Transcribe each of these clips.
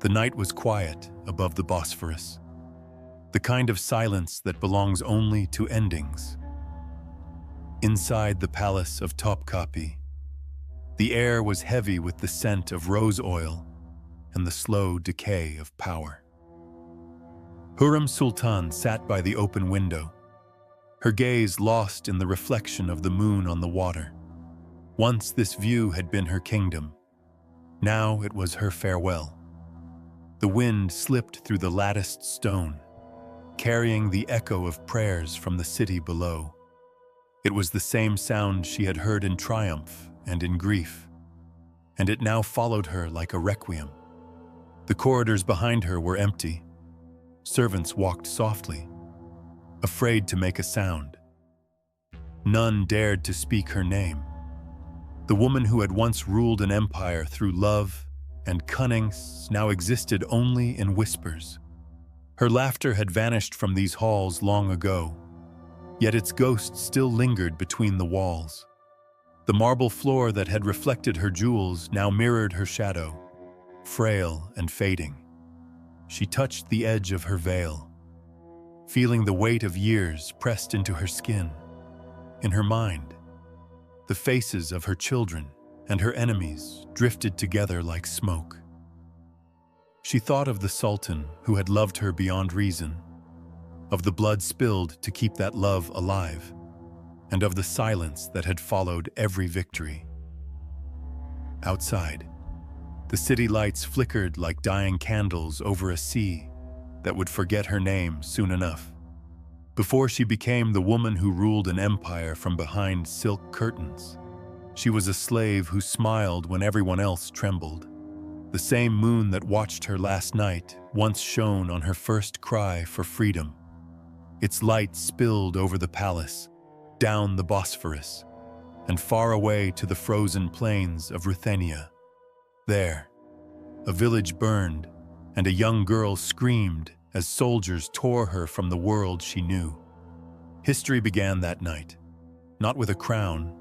The night was quiet above the Bosphorus, the kind of silence that belongs only to endings. Inside the palace of Topkapi, the air was heavy with the scent of rose oil and the slow decay of power. Hürrem Sultan sat by the open window, her gaze lost in the reflection of the moon on the water. Once this view had been her kingdom. Now it was her farewell. The wind slipped through the latticed stone, carrying the echo of prayers from the city below. It was the same sound she had heard in triumph and in grief, and it now followed her like a requiem. The corridors behind her were empty. Servants walked softly, afraid to make a sound. None dared to speak her name. The woman who had once ruled an empire through love and cunning now existed only in whispers. Her laughter had vanished from these halls long ago, yet its ghost still lingered between the walls. The marble floor that had reflected her jewels now mirrored her shadow, frail and fading. She touched the edge of her veil, feeling the weight of years pressed into her skin. In her mind, the faces of her children and her enemies drifted together like smoke. She thought of the Sultan who had loved her beyond reason, of the blood spilled to keep that love alive, and of the silence that had followed every victory. Outside, the city lights flickered like dying candles over a sea that would forget her name soon enough. Before she became the woman who ruled an empire from behind silk curtains, she was a slave who smiled when everyone else trembled. The same moon that watched her last night once shone on her first cry for freedom. Its light spilled over the palace, down the Bosphorus, and far away to the frozen plains of Ruthenia. There, a village burned, and a young girl screamed as soldiers tore her from the world she knew. History began that night, not with a crown,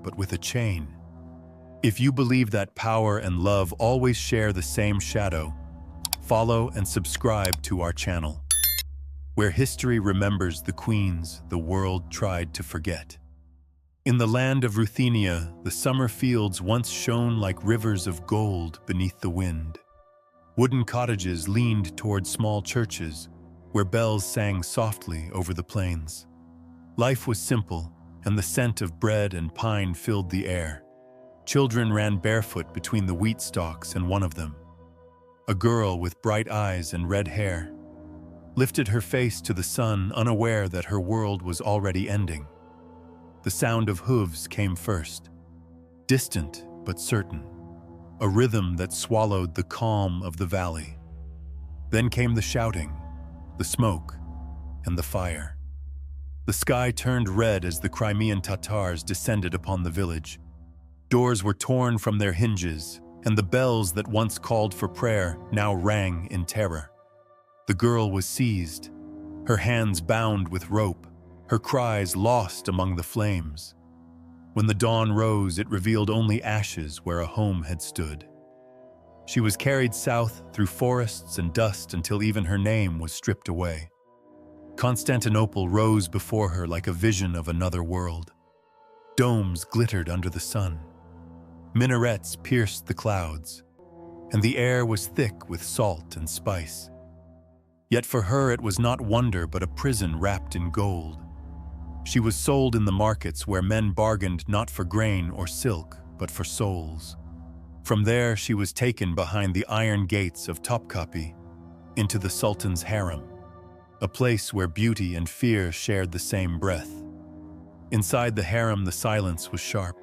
but with a chain. If you believe that power and love always share the same shadow, follow and subscribe to our channel, where history remembers the queens the world tried to forget. In the land of Ruthenia, the summer fields once shone like rivers of gold beneath the wind. Wooden cottages leaned toward small churches, where bells sang softly over the plains. Life was simple, and the scent of bread and pine filled the air. Children ran barefoot between the wheat stalks, and one of them, a girl with bright eyes and red hair, lifted her face to the sun, unaware that her world was already ending. The sound of hooves came first, distant but certain, a rhythm that swallowed the calm of the valley. Then came the shouting, the smoke, and the fire. The sky turned red as the Crimean Tatars descended upon the village. Doors were torn from their hinges, and the bells that once called for prayer now rang in terror. The girl was seized, her hands bound with rope, her cries lost among the flames. When the dawn rose, it revealed only ashes where a home had stood. She was carried south through forests and dust until even her name was stripped away. Constantinople rose before her like a vision of another world. Domes glittered under the sun. Minarets pierced the clouds, and the air was thick with salt and spice. Yet for her it was not wonder but a prison wrapped in gold. She was sold in the markets where men bargained not for grain or silk, but for souls. From there she was taken behind the iron gates of Topkapi into the Sultan's harem, a place where beauty and fear shared the same breath. Inside the harem the silence was sharp.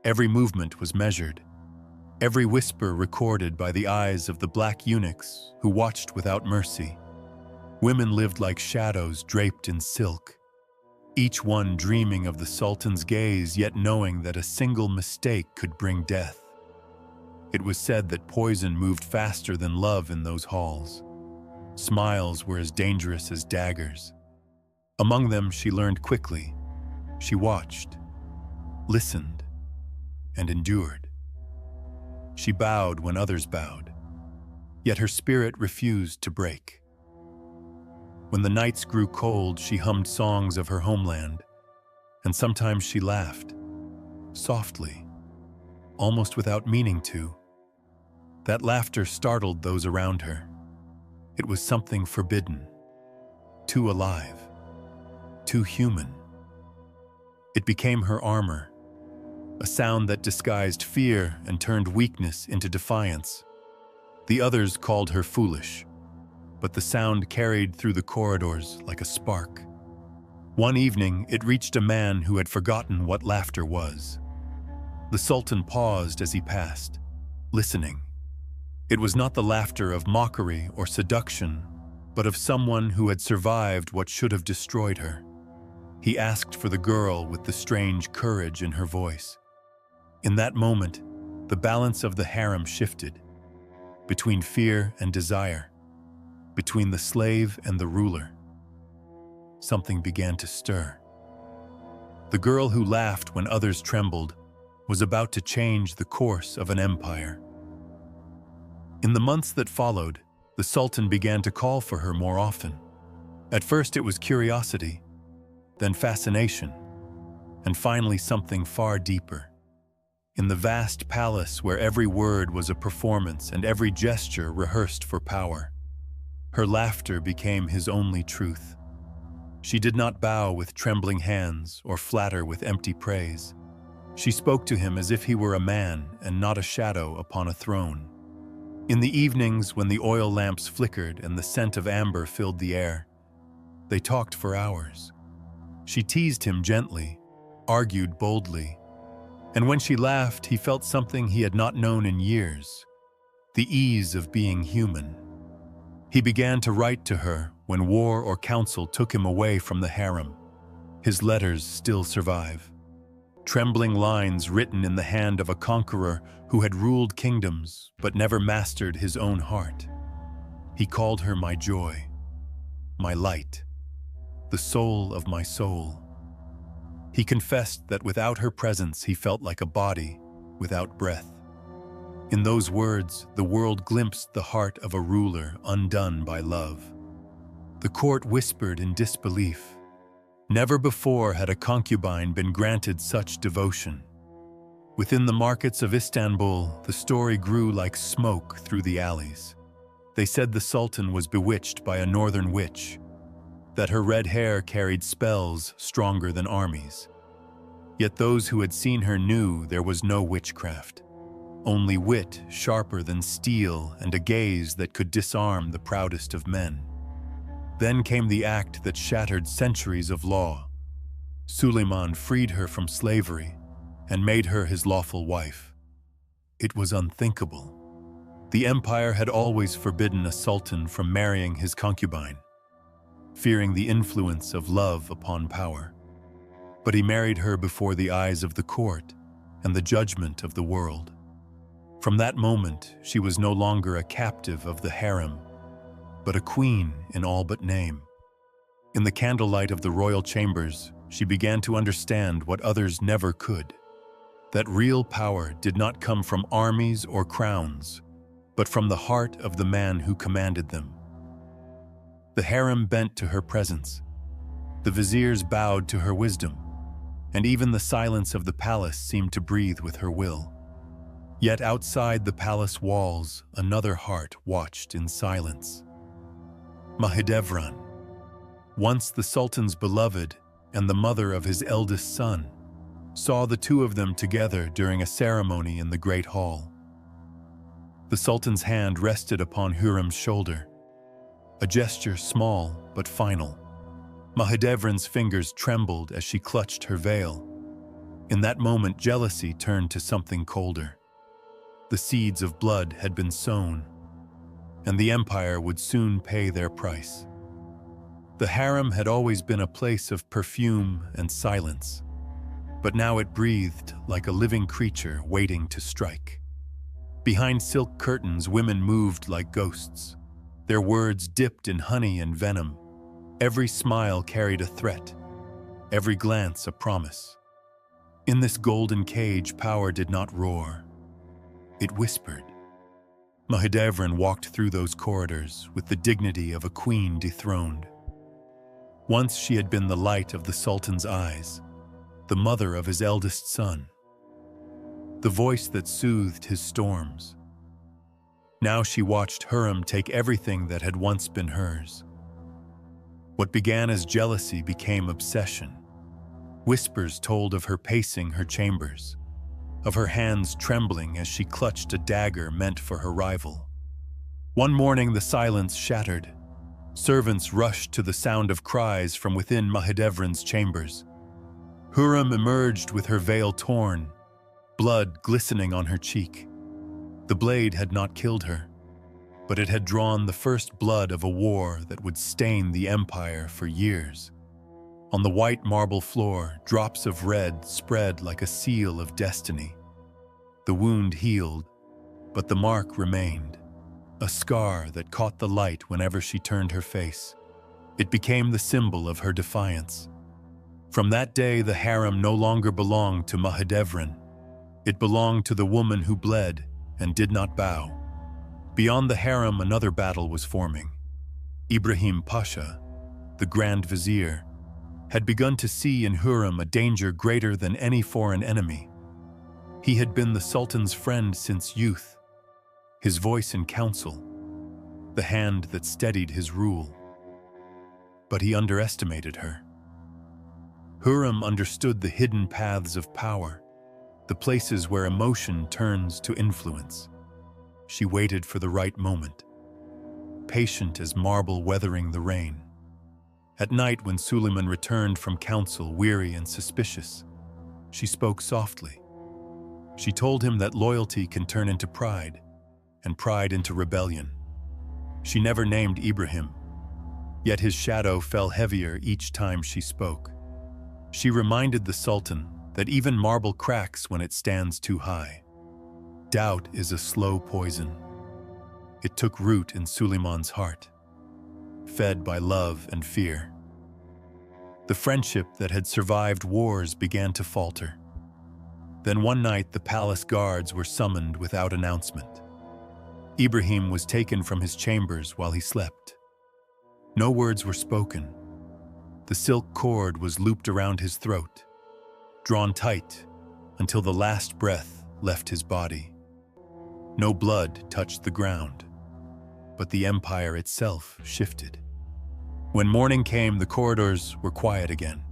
Every movement was measured, every whisper recorded by the eyes of the black eunuchs who watched without mercy. Women lived like shadows draped in silk, each one dreaming of the Sultan's gaze, yet knowing that a single mistake could bring death. It was said that poison moved faster than love in those halls. Smiles were as dangerous as daggers. Among them she learned quickly. She watched, listened, and endured. She bowed when others bowed, Yet her spirit refused to break. When the nights grew cold, she hummed songs of her homeland, and sometimes she laughed, softly, almost without meaning to. That laughter startled those around her. It was something forbidden, too alive, too human. It became her armor, a sound that disguised fear and turned weakness into defiance. The others called her foolish, but the sound carried through the corridors like a spark. One evening, it reached a man who had forgotten what laughter was. The Sultan paused as he passed, listening. It was not the laughter of mockery or seduction, but of someone who had survived what should have destroyed her. He asked for the girl with the strange courage in her voice. In that moment, the balance of the harem shifted, between fear and desire, between the slave and the ruler. Something began to stir. The girl who laughed when others trembled was about to change the course of an empire. In the months that followed, the Sultan began to call for her more often. At first it was curiosity, then fascination, and finally something far deeper. In the vast palace where every word was a performance and every gesture rehearsed for power, her laughter became his only truth. She did not bow with trembling hands or flatter with empty praise. She spoke to him as if he were a man and not a shadow upon a throne. In the evenings, when the oil lamps flickered and the scent of amber filled the air, they talked for hours. She teased him gently, argued boldly, and when she laughed, he felt something he had not known in years, the ease of being human. He began to write to her when war or council took him away from the harem. His letters still survive. Trembling lines written in the hand of a conqueror who had ruled kingdoms but never mastered his own heart. He called her my joy, my light, the soul of my soul. He confessed that without her presence he felt like a body without breath. In those words, the world glimpsed the heart of a ruler undone by love. The court whispered in disbelief. Never before had a concubine been granted such devotion. Within the markets of Istanbul, the story grew like smoke through the alleys. They said the Sultan was bewitched by a northern witch, that her red hair carried spells stronger than armies. Yet those who had seen her knew there was no witchcraft, only wit sharper than steel and a gaze that could disarm the proudest of men. Then came the act that shattered centuries of law. Suleiman freed her from slavery and made her his lawful wife. It was unthinkable. The empire had always forbidden a sultan from marrying his concubine, fearing the influence of love upon power. But he married her before the eyes of the court and the judgment of the world. From that moment, she was no longer a captive of the harem, but a queen in all but name. In the candlelight of the royal chambers, she began to understand what others never could, that real power did not come from armies or crowns, but from the heart of the man who commanded them. The harem bent to her presence. The viziers bowed to her wisdom, and even the silence of the palace seemed to breathe with her will. Yet outside the palace walls, another heart watched in silence. Mahidevran, once the Sultan's beloved and the mother of his eldest son, saw the two of them together during a ceremony in the Great Hall. The Sultan's hand rested upon Hürrem's shoulder, a gesture small but final. Mahidevran's fingers trembled as she clutched her veil. In that moment, jealousy turned to something colder. The seeds of blood had been sown, and the empire would soon pay their price. The harem had always been a place of perfume and silence, but now it breathed like a living creature waiting to strike. Behind silk curtains, women moved like ghosts, their words dipped in honey and venom. Every smile carried a threat, every glance a promise. In this golden cage, power did not roar. It whispered. Mahidevran walked through those corridors with the dignity of a queen dethroned. Once she had been the light of the Sultan's eyes, the mother of his eldest son, the voice that soothed his storms. Now she watched Hürrem take everything that had once been hers. What began as jealousy became obsession. Whispers told of her pacing her chambers, of her hands trembling as she clutched a dagger meant for her rival. One morning the silence shattered. Servants rushed to the sound of cries from within Mahidevran's chambers. Hürrem emerged with her veil torn, blood glistening on her cheek. The blade had not killed her, but it had drawn the first blood of a war that would stain the empire for years. On the white marble floor, drops of red spread like a seal of destiny. The wound healed, but the mark remained, a scar that caught the light whenever she turned her face. It became the symbol of her defiance. From that day, the harem no longer belonged to Mahidevran. It belonged to the woman who bled and did not bow. Beyond the harem, another battle was forming. Ibrahim Pasha, the Grand Vizier, had begun to see in Hürrem a danger greater than any foreign enemy. He had been the Sultan's friend since youth, his voice in council, the hand that steadied his rule. But he underestimated her. Hürrem understood the hidden paths of power, the places where emotion turns to influence. She waited for the right moment, patient as marble weathering the rain. At night, when Suleiman returned from council, weary and suspicious, she spoke softly. She told him that loyalty can turn into pride, and pride into rebellion. She never named Ibrahim, yet his shadow fell heavier each time she spoke. She reminded the Sultan that even marble cracks when it stands too high. Doubt is a slow poison. It took root in Suleiman's heart, fed by love and fear. The friendship that had survived wars began to falter. Then one night the palace guards were summoned without announcement. Ibrahim was taken from his chambers while he slept. No words were spoken. The silk cord was looped around his throat, drawn tight until the last breath left his body. No blood touched the ground, but the empire itself shifted. When morning came, the corridors were quiet again.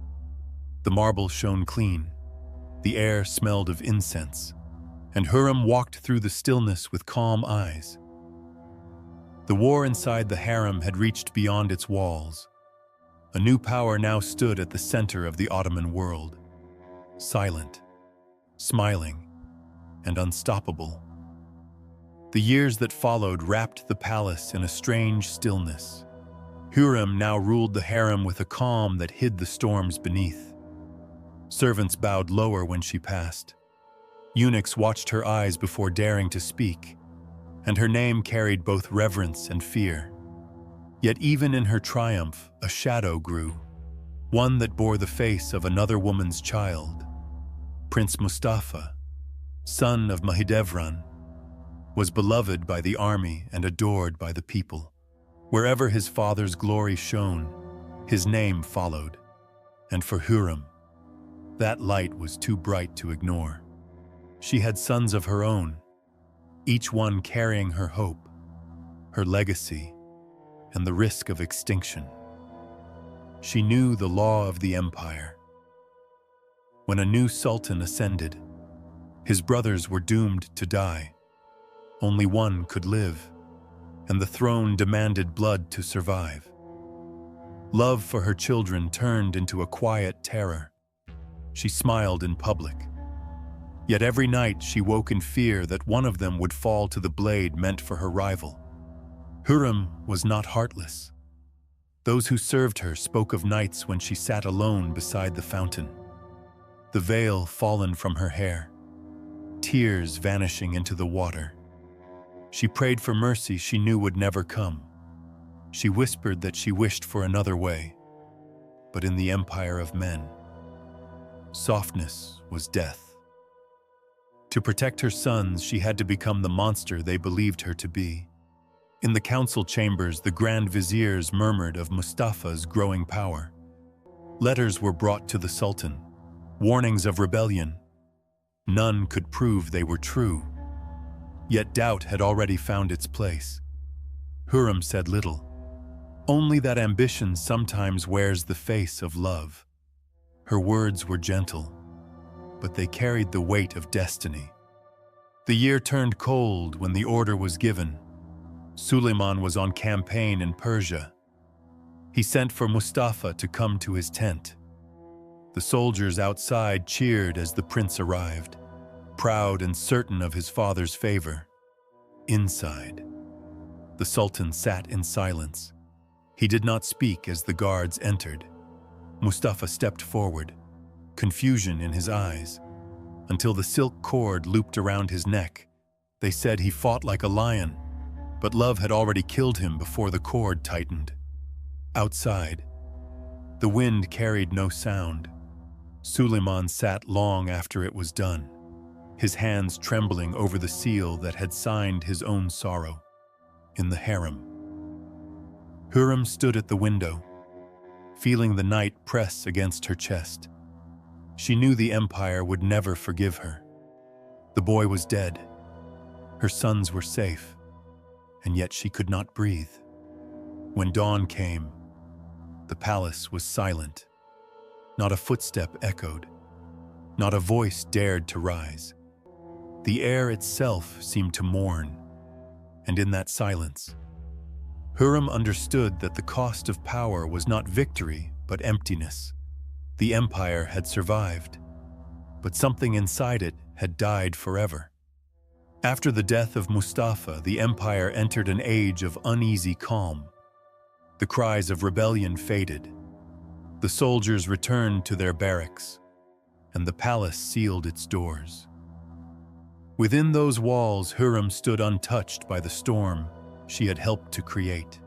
The marble shone clean. The air smelled of incense, and Hürrem walked through the stillness with calm eyes. The war inside the harem had reached beyond its walls. A new power now stood at the center of the Ottoman world, silent, smiling, and unstoppable. The years that followed wrapped the palace in a strange stillness. Hürrem now ruled the harem with a calm that hid the storms beneath. Servants bowed lower when she passed. Eunuchs watched her eyes before daring to speak, and her name carried both reverence and fear. Yet even in her triumph, a shadow grew, one that bore the face of another woman's child. Prince Mustafa, son of Mahidevran, was beloved by the army and adored by the people. Wherever his father's glory shone, his name followed. And for Hürrem, that light was too bright to ignore. She had sons of her own, each one carrying her hope, her legacy, and the risk of extinction. She knew the law of the empire. When a new sultan ascended, his brothers were doomed to die. Only one could live, and the throne demanded blood to survive. Love for her children turned into a quiet terror. She smiled in public. Yet every night she woke in fear that one of them would fall to the blade meant for her rival. Hürrem was not heartless. Those who served her spoke of nights when she sat alone beside the fountain, the veil fallen from her hair, tears vanishing into the water. She prayed for mercy she knew would never come. She whispered that she wished for another way, but in the empire of men, softness was death. To protect her sons, she had to become the monster they believed her to be. In the council chambers, the grand viziers murmured of Mustafa's growing power. Letters were brought to the Sultan, warnings of rebellion. None could prove they were true. Yet doubt had already found its place. Hürrem said little, only that ambition sometimes wears the face of love. Her words were gentle, but they carried the weight of destiny. The year turned cold when the order was given. Suleiman was on campaign in Persia. He sent for Mustafa to come to his tent. The soldiers outside cheered as the prince arrived, proud and certain of his father's favor. Inside, the Sultan sat in silence. He did not speak as the guards entered. Mustafa stepped forward, confusion in his eyes, until the silk cord looped around his neck. They said he fought like a lion, but love had already killed him before the cord tightened. Outside, the wind carried no sound. Suleiman sat long after it was done, his hands trembling over the seal that had signed his own sorrow. In the harem, Hürrem stood at the window, feeling the night press against her chest. She knew the empire would never forgive her. The boy was dead. Her sons were safe, and yet she could not breathe. When dawn came, the palace was silent. Not a footstep echoed. Not a voice dared to rise. The air itself seemed to mourn, and in that silence, Hürrem understood that the cost of power was not victory, but emptiness. The empire had survived, but something inside it had died forever. After the death of Mustafa, the empire entered an age of uneasy calm. The cries of rebellion faded. The soldiers returned to their barracks, and the palace sealed its doors. Within those walls, Hürrem stood untouched by the storm she had helped to create.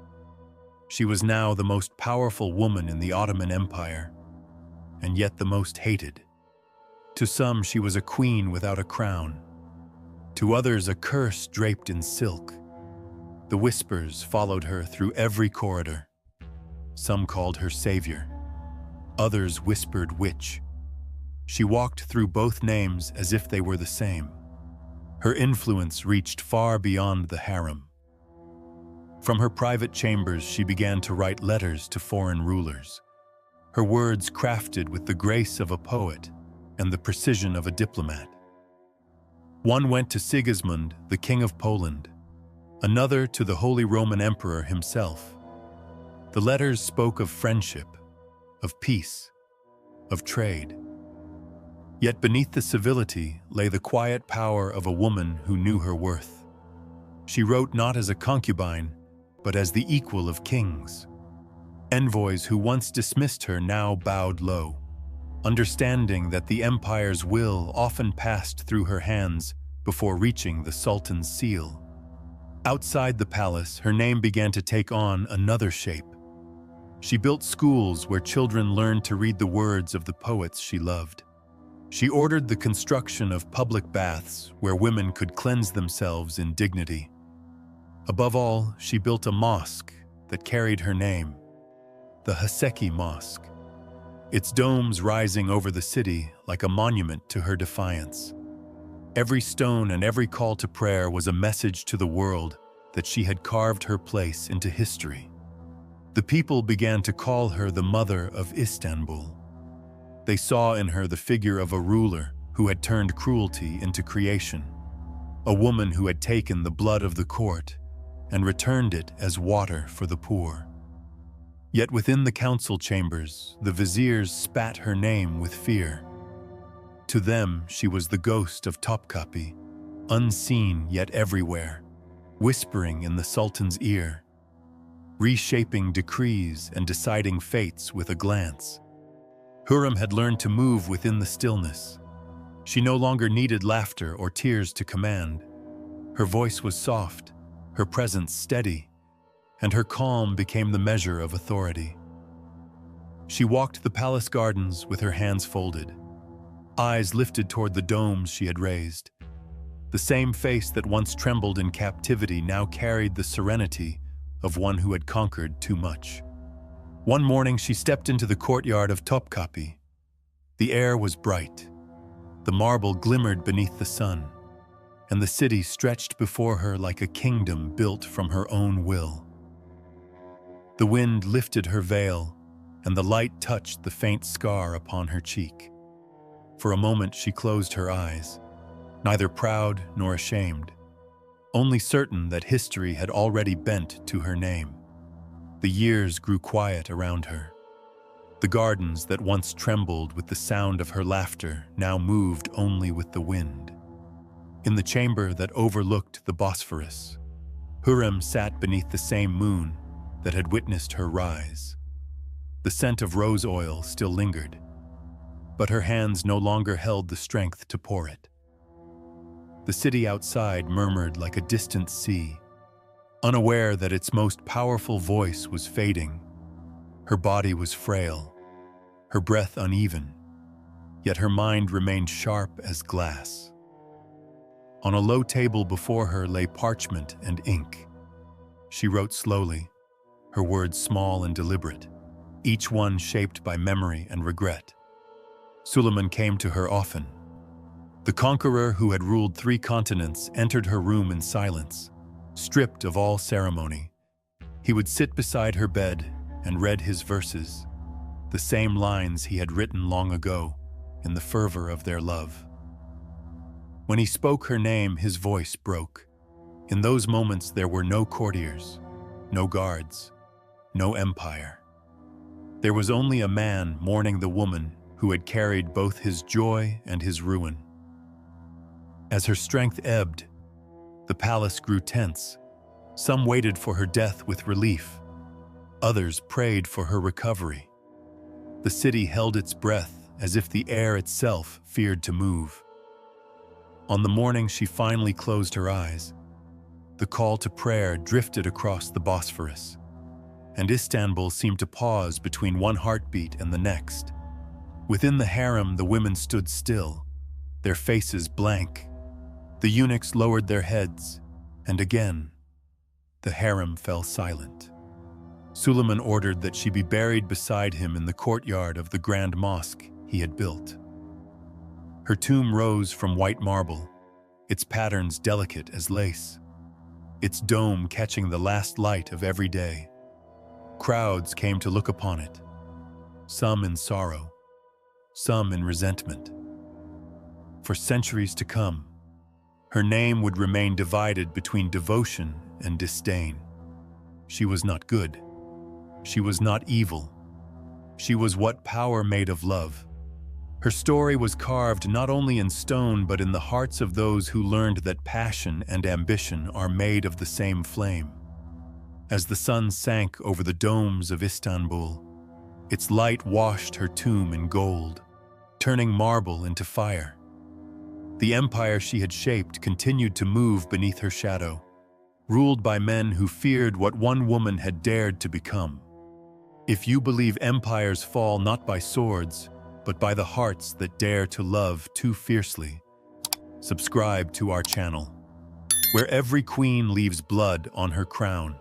She was now the most powerful woman in the Ottoman Empire, and yet the most hated. To some, she was a queen without a crown. To others, a curse draped in silk. The whispers followed her through every corridor. Some called her savior. Others whispered witch. She walked through both names as if they were the same. Her influence reached far beyond the harem. From her private chambers, she began to write letters to foreign rulers. Her words crafted with the grace of a poet and the precision of a diplomat. One went to Sigismund, the King of Poland, another to the Holy Roman Emperor himself. The letters spoke of friendship, of peace, of trade. Yet beneath the civility lay the quiet power of a woman who knew her worth. She wrote not as a concubine, but as the equal of kings. Envoys who once dismissed her now bowed low, understanding that the empire's will often passed through her hands before reaching the Sultan's seal. Outside the palace, her name began to take on another shape. She built schools where children learned to read the words of the poets she loved. She ordered the construction of public baths where women could cleanse themselves in dignity. Above all, she built a mosque that carried her name, the Haseki Mosque, its domes rising over the city like a monument to her defiance. Every stone and every call to prayer was a message to the world that she had carved her place into history. The people began to call her the mother of Istanbul. They saw in her the figure of a ruler who had turned cruelty into creation, a woman who had taken the blood of the court and returned it as water for the poor. Yet within the council chambers, the viziers spat her name with fear. To them, she was the ghost of Topkapi, unseen yet everywhere, whispering in the Sultan's ear, reshaping decrees and deciding fates with a glance. Hürrem had learned to move within the stillness. She no longer needed laughter or tears to command. Her voice was soft, her presence steady, and her calm became the measure of authority. She walked the palace gardens with her hands folded, eyes lifted toward the domes she had raised. The same face that once trembled in captivity now carried the serenity of one who had conquered too much. One morning she stepped into the courtyard of Topkapi. The air was bright. The marble glimmered beneath the sun, and the city stretched before her like a kingdom built from her own will. The wind lifted her veil, and the light touched the faint scar upon her cheek. For a moment she closed her eyes, neither proud nor ashamed, only certain that history had already bent to her name. The years grew quiet around her. The gardens that once trembled with the sound of her laughter now moved only with the wind. In the chamber that overlooked the Bosphorus, Hürrem sat beneath the same moon that had witnessed her rise. The scent of rose oil still lingered, but her hands no longer held the strength to pour it. The city outside murmured like a distant sea, unaware that its most powerful voice was fading. Her body was frail, her breath uneven, yet her mind remained sharp as glass. On a low table before her lay parchment and ink. She wrote slowly, her words small and deliberate, each one shaped by memory and regret. Suleiman came to her often. The conqueror who had ruled 3 continents entered her room in silence, stripped of all ceremony. He would sit beside her bed and read his verses, the same lines he had written long ago in the fervor of their love. When he spoke her name, his voice broke. In those moments there were no courtiers, no guards, no empire. There was only a man mourning the woman who had carried both his joy and his ruin. As her strength ebbed, the palace grew tense. Some waited for her death with relief. Others prayed for her recovery. The city held its breath as if the air itself feared to move. On the morning she finally closed her eyes, the call to prayer drifted across the Bosphorus, and Istanbul seemed to pause between one heartbeat and the next. Within the harem, the women stood still, their faces blank. The eunuchs lowered their heads, and again, the harem fell silent. Suleiman ordered that she be buried beside him in the courtyard of the grand mosque he had built. Her tomb rose from white marble, its patterns delicate as lace, its dome catching the last light of every day. Crowds came to look upon it, some in sorrow, some in resentment. For centuries to come, her name would remain divided between devotion and disdain. She was not good. She was not evil. She was what power made of love. Her story was carved not only in stone but in the hearts of those who learned that passion and ambition are made of the same flame. As the sun sank over the domes of Istanbul, its light washed her tomb in gold, turning marble into fire. The empire she had shaped continued to move beneath her shadow, ruled by men who feared what one woman had dared to become. If you believe empires fall not by swords, but by the hearts that dare to love too fiercely, subscribe to our channel, where every queen leaves blood on her crown.